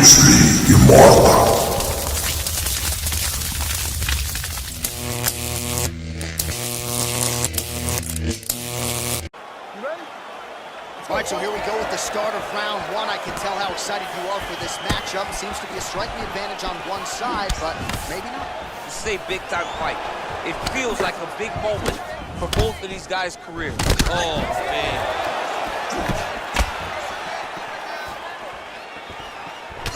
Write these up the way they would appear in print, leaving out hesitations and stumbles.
UFC Immortal. All right, so here we go with the start of round one. I can tell how excited you are for this matchup. Seems to be a striking advantage on one side, but maybe not. This is a big-time fight. It feels like a big moment for both of these guys' careers. Oh, man.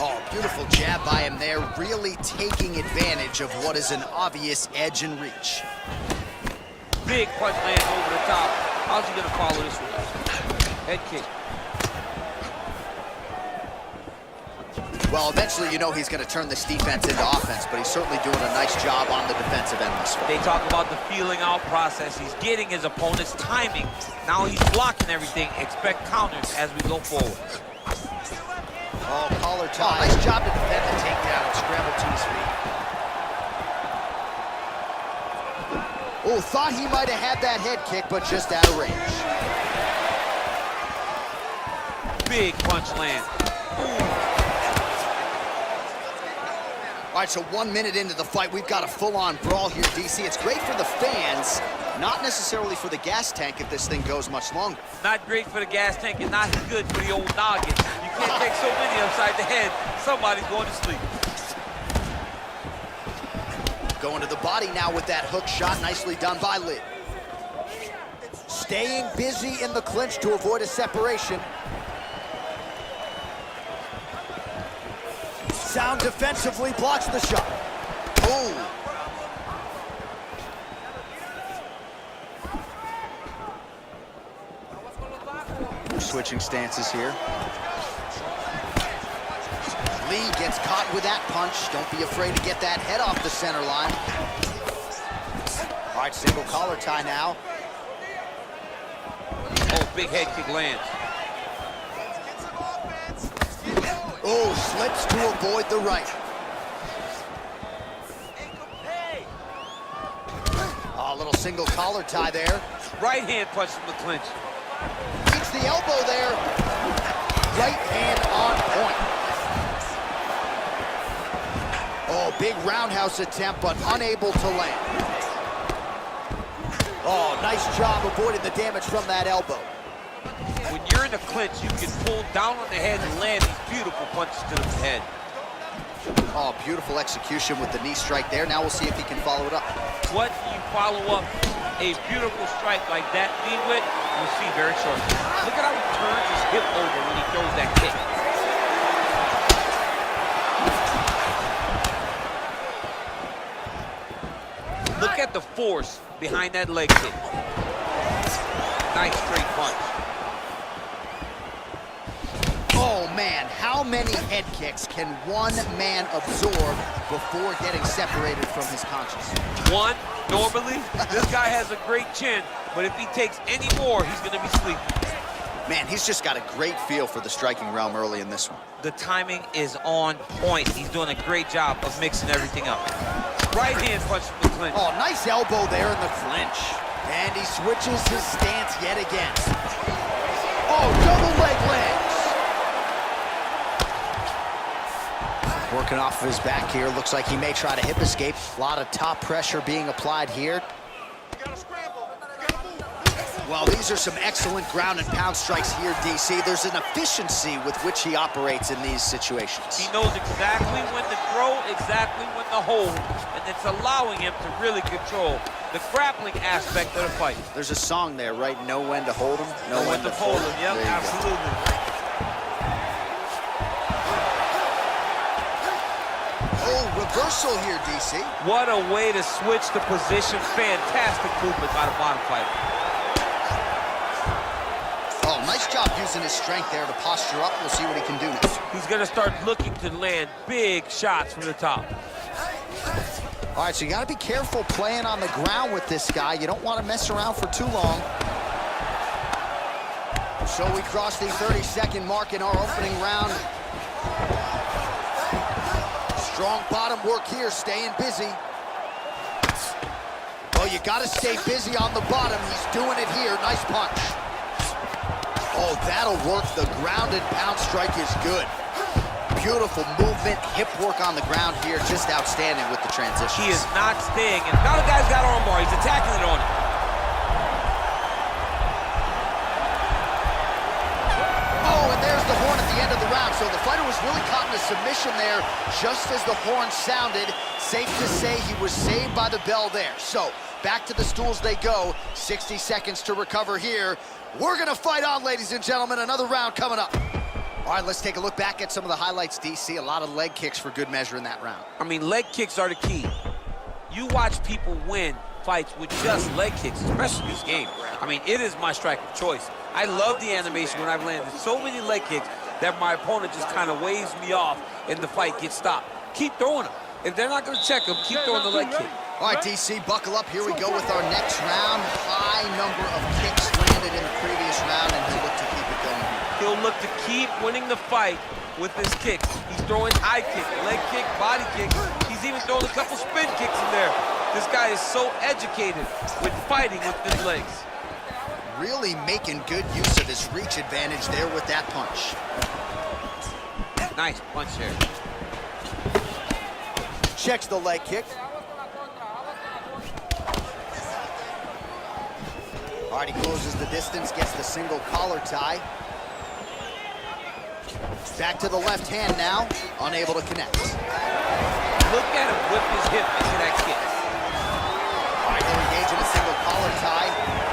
Oh, beautiful jab by him there, really taking advantage of what is an obvious edge and reach. Big punch lands over the top. How's he gonna follow this one? Head kick. Well, eventually you know he's going to turn this defense into offense, but he's certainly doing a nice job on the defensive end this one. They talk about the feeling out process. He's getting his opponent's timing. Now he's blocking everything. Expect counters as we go forward. Oh, collar tie. Oh, nice job to defend the takedown and scramble to his feet. Oh, thought he might have had that head kick, but just out of range. Big punch land. All right, so 1 minute into the fight, we've got a full-on brawl here, DC. It's great for the fans, not necessarily for the gas tank if this thing goes much longer. Not great for the gas tank and not good for the old noggin. You can't take so many upside the head. Somebody's going to sleep. Going to the body now with that hook shot. Nicely done by Lid. Staying busy in the clinch to avoid a separation. Sound defensively blocks the shot. Oh. Switching stances here. Lee gets caught with that punch. Don't be afraid to get that head off the center line. All right, single collar tie now. Oh, big head kick lands. Oh, slips to avoid the right. Oh, a little single collar tie there. Right hand punch from the clinch. Beats the elbow there. Right hand on point. Oh, big roundhouse attempt, but unable to land. Oh, nice job avoiding the damage from that elbow. When you're in the clinch, you can pull down on the head and land these beautiful punches to the head. Oh, beautiful execution with the knee strike there. Now we'll see if he can follow it up. What you follow up a beautiful strike like that knee with, we'll see very shortly. Look at how he turns his hip over when he throws that kick. Look at the force behind that leg kick. Nice straight punch. Oh man, how many head kicks can one man absorb before getting separated from his conscience? One, normally, this guy has a great chin, but if he takes any more, he's gonna be sleepy. Man, he's just got a great feel for the striking realm early in this one. The timing is on point. He's doing a great job of mixing everything up. Right hand punch from the clinch. Oh, nice elbow there in the clinch. And he switches his stance yet again. Oh, double leg lands. Working off of his back here. Looks like he may try to hip escape. A lot of top pressure being applied here. Well, these are some excellent ground and pound strikes here, DC. There's an efficiency with which he operates in these situations. He knows exactly when to throw, exactly when to hold, and it's allowing him to really control the grappling aspect of the fight. There's a song there, right? Know when to hold him, know when to fold him. Yep, absolutely. Oh, reversal here, DC. What a way to switch the position. Fantastic movement by the bottom fighter. Oh, nice job using his strength there to posture up. We'll see what he can do next. He's going to start looking to land big shots from the top. All right, so you got to be careful playing on the ground with this guy. You don't want to mess around for too long. So we cross the 30-second mark in our opening round. Strong bottom work here, staying busy. Oh, you got to stay busy on the bottom. He's doing it here. Nice punch. Oh, that'll work. The ground and pound strike is good. Beautiful movement, hip work on the ground here, just outstanding with the transitions. He is not staying, and now the guy's got armbar. He's attacking it on him. Oh, and there's the horn at the end of the round. So the fighter was really caught in a submission there just as the horn sounded. Safe to say he was saved by the bell there. So back to the stools they go. 60 seconds to recover here. We're gonna fight on, ladies and gentlemen. Another round coming up. All right, let's take a look back at some of the highlights, DC. A lot of leg kicks for good measure in that round. I mean, leg kicks are the key. You watch people win fights with just leg kicks, especially this game. I mean, it is my strike of choice. I love the animation when I've landed so many leg kicks that my opponent just kind of waves me off and the fight gets stopped. Keep throwing them. If they're not going to check them, keep throwing the leg kick. All right, DC, buckle up. Here we go with our next round. High number of kicks landed in the previous round, and he'll look to keep it going here. He'll look to keep winning the fight with his kicks. He's throwing high kick, leg kick, body kick. He's even throwing a couple spin kicks in there. This guy is so educated with fighting with his legs. Really making good use of his reach advantage there with that punch. Nice punch there. Checks the leg kick. All right, he closes the distance, gets the single collar tie. Back to the left hand now, unable to connect. Look at him whip his hip into that kick. All right, they'll engage in a single collar tie.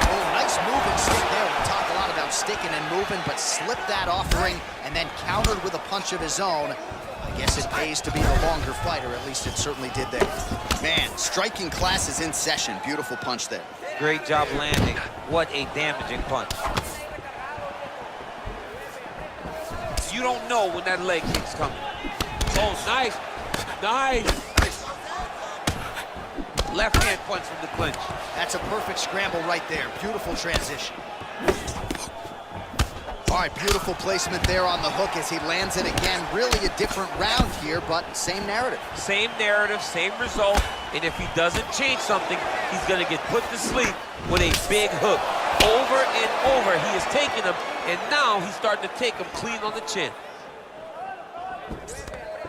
Oh, nice moving stick there. We talk a lot about sticking and moving, but slipped that offering and then countered with a punch of his own. I guess it pays to be the longer fighter, at least it certainly did there. Man, striking class is in session. Beautiful punch there. Great job landing. What a damaging punch. You don't know when that leg kick's coming. Oh, nice. Nice. Left hand punch from the clinch. That's a perfect scramble right there. Beautiful transition. All right, beautiful placement there on the hook as he lands it again. Really a different round here, but same narrative. Same narrative, same result. And if he doesn't change something, he's going to get put to sleep with a big hook. Over and over, he is taking him, and now he's starting to take him clean on the chin.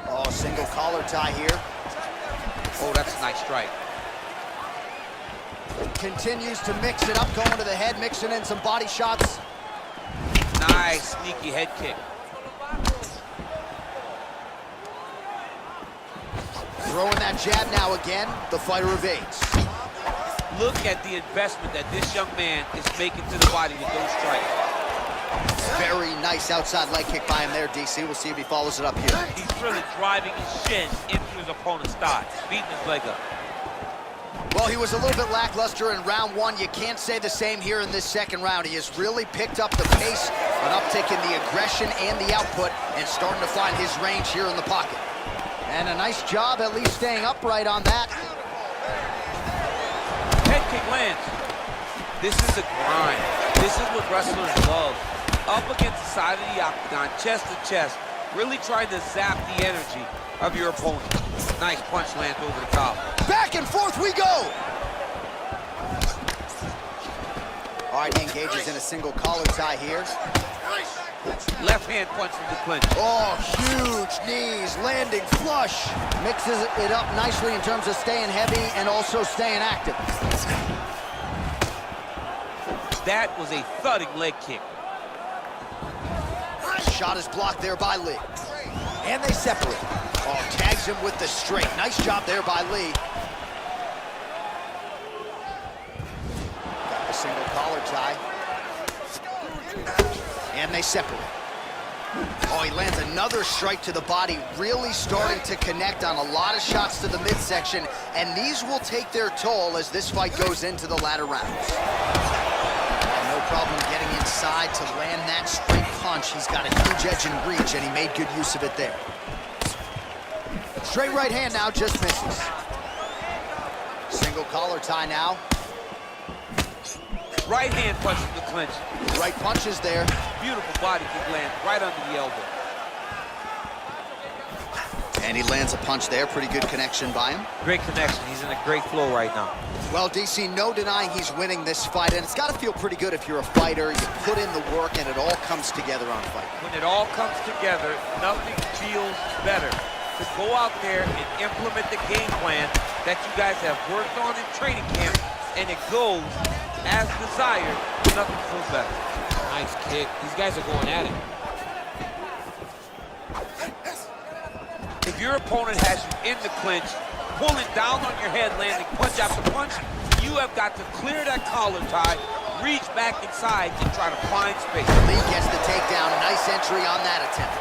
Oh, single collar tie here. Oh, that's a nice strike. Continues to mix it up, going to the head, mixing in some body shots. Nice, sneaky head kick. Throwing that jab now again, the fighter evades. Look at the investment that this young man is making to the body with those strikes. Very nice outside leg kick by him there, DC. We'll see if he follows it up here. He's really driving his shin into his opponent's thigh, beating his leg up. Well, he was a little bit lackluster in round one. You can't say the same here in this second round. He has really picked up the pace, an uptick in the aggression and the output, and starting to find his range here in the pocket. And a nice job at least staying upright on that. Head kick lands. This is a grind. This is what wrestlers love. Up against the side of the octagon, chest to chest, really trying to zap the energy of your opponent. Nice punch lands over the top. Back and forth we go! All right, he engages in a single collar tie here. Left hand punch from the clinch. Oh, huge knees, landing flush. Mixes it up nicely in terms of staying heavy and also staying active. That was a thudding leg kick. Shot is blocked there by Lee. And they separate. Oh, tags him with the straight. Nice job there by Lee. Got the single collar tie. And they separate. Oh, he lands another strike to the body, really starting to connect on a lot of shots to the midsection, and these will take their toll as this fight goes into the latter rounds. And no problem getting inside to land that straight punch. He's got a huge edge and reach, and he made good use of it there. Straight right hand now, just misses. Single collar tie now. Right hand punch from the clinch. Right punches there. Beautiful body kick land right under the elbow. And he lands a punch there. Pretty good connection by him. Great connection. He's in a great flow right now. Well, DC, no denying he's winning this fight, and it's got to feel pretty good if you're a fighter. You put in the work, and it all comes together on fight. When it all comes together, nothing feels better to go out there and implement the game plan that you guys have worked on in training camp, and it goes as desired. Nothing feels better. Nice kick. These guys are going at it. If your opponent has you in the clinch, pulling down on your head, landing punch after punch, you have got to clear that collar tie, reach back inside, and try to find space. Lee gets the takedown. Nice entry on that attempt.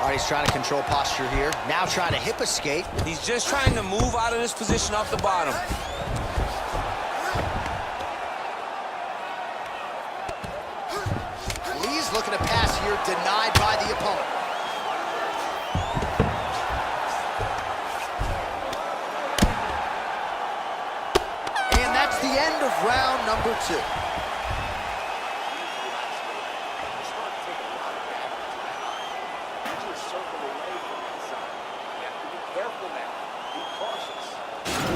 All right, he's trying to control posture here. Now trying to hip escape. He's just trying to move out of this position off the bottom. Lee's looking to pass here, denied by the opponent. And that's the end of round number 2.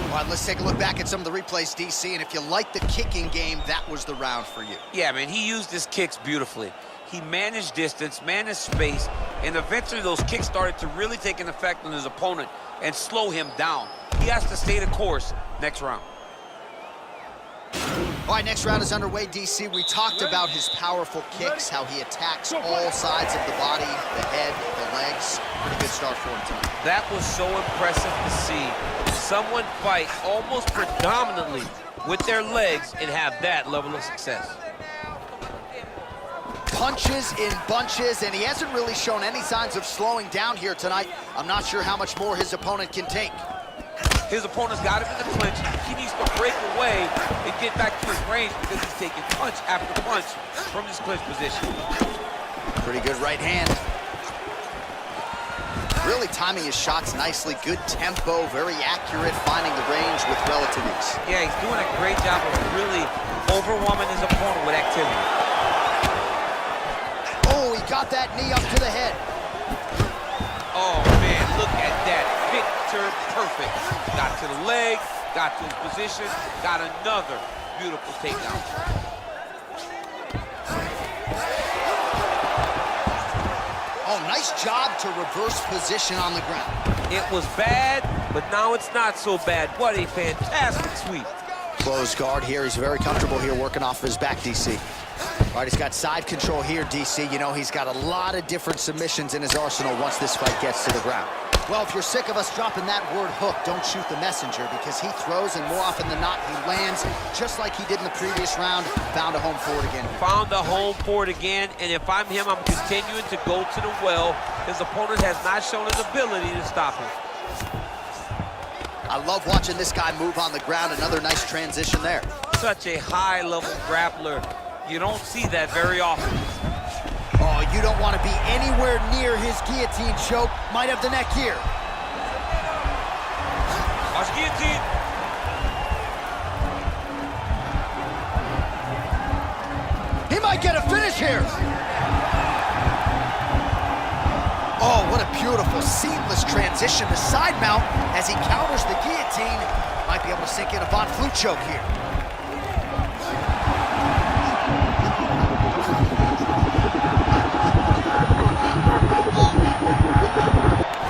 All right, let's take a look back at some of the replays, DC, and if you like the kicking game, that was the round for you. Yeah, man, he used his kicks beautifully. He managed distance, managed space, and eventually those kicks started to really take an effect on his opponent and slow him down. He has to stay the course next round. All right, next round is underway, DC. We talked about his powerful kicks, how he attacks all sides of the body, the head, the legs. Pretty good start for him tonight. That was so impressive to see someone fight almost predominantly with their legs and have that level of success. Punches in bunches, and he hasn't really shown any signs of slowing down here tonight. I'm not sure how much more his opponent can take. His opponent's got him in the clinch. He needs to break away and get back to his range because he's taking punch after punch from this clinch position. Pretty good right hand. Really timing his shots nicely. Good tempo, very accurate, finding the range with relative ease. Yeah, he's doing a great job of really overwhelming his opponent with activity. Oh, he got that knee up to the head. Oh, man, look at that. Picture perfect. Got to the leg, got to his position, got another beautiful takedown. Oh, nice job to reverse position on the ground. It was bad, but now it's not so bad. What a fantastic sweep. Closed guard here. He's very comfortable here working off of his back, DC. All right, he's got side control here, DC. You know, he's got a lot of different submissions in his arsenal once this fight gets to the ground. Well, if you're sick of us dropping that word hook, don't shoot the messenger, because he throws, and more often than not, he lands, just like he did in the previous round. Found a home for it again. Found a home for it again, and if I'm him, I'm continuing to go to the well. His opponent has not shown his ability to stop him. I love watching this guy move on the ground. Another nice transition there. Such a high-level grappler. You don't see that very often. Oh, you don't want to be anywhere near his guillotine choke. Might have the neck here. Watch guillotine. He might get a finish here. Oh, what a beautiful, seamless transition to side mount as he counters the guillotine. Might be able to sink in a Von Flue choke here.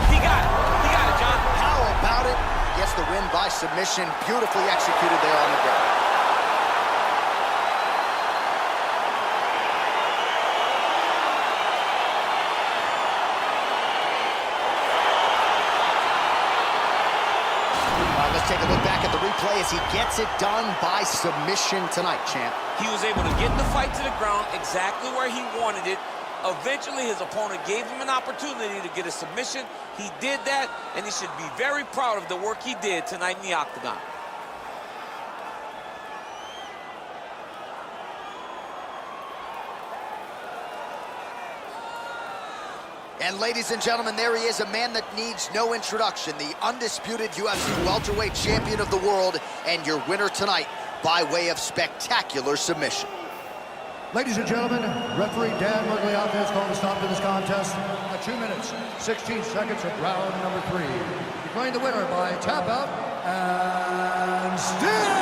He got it, John. How about it? Gets the win by submission. Beautifully executed there on the ground. Let's take a look back at the replay as he gets it done by submission tonight, champ. He was able to get the fight to the ground exactly where he wanted it. Eventually, his opponent gave him an opportunity to get a submission. He did that, and he should be very proud of the work he did tonight in the octagon. And ladies and gentlemen, there he is, a man that needs no introduction, the undisputed UFC welterweight champion of the world, and your winner tonight by way of spectacular submission. Ladies and gentlemen, referee Dan Mugliata has called a stop to this contest at 2 minutes, 16 seconds of round number 3. Declaring the winner by tap out, and still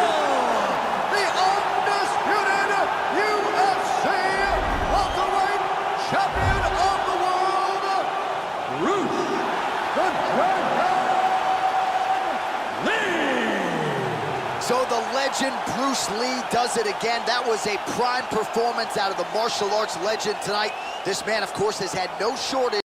the undisputed UFC welterweight champion of the world, Bruce the Dragon Lee! So the legend Bruce Lee does it again. That was a prime performance out of the martial arts legend tonight. This man, of course, has had no shortage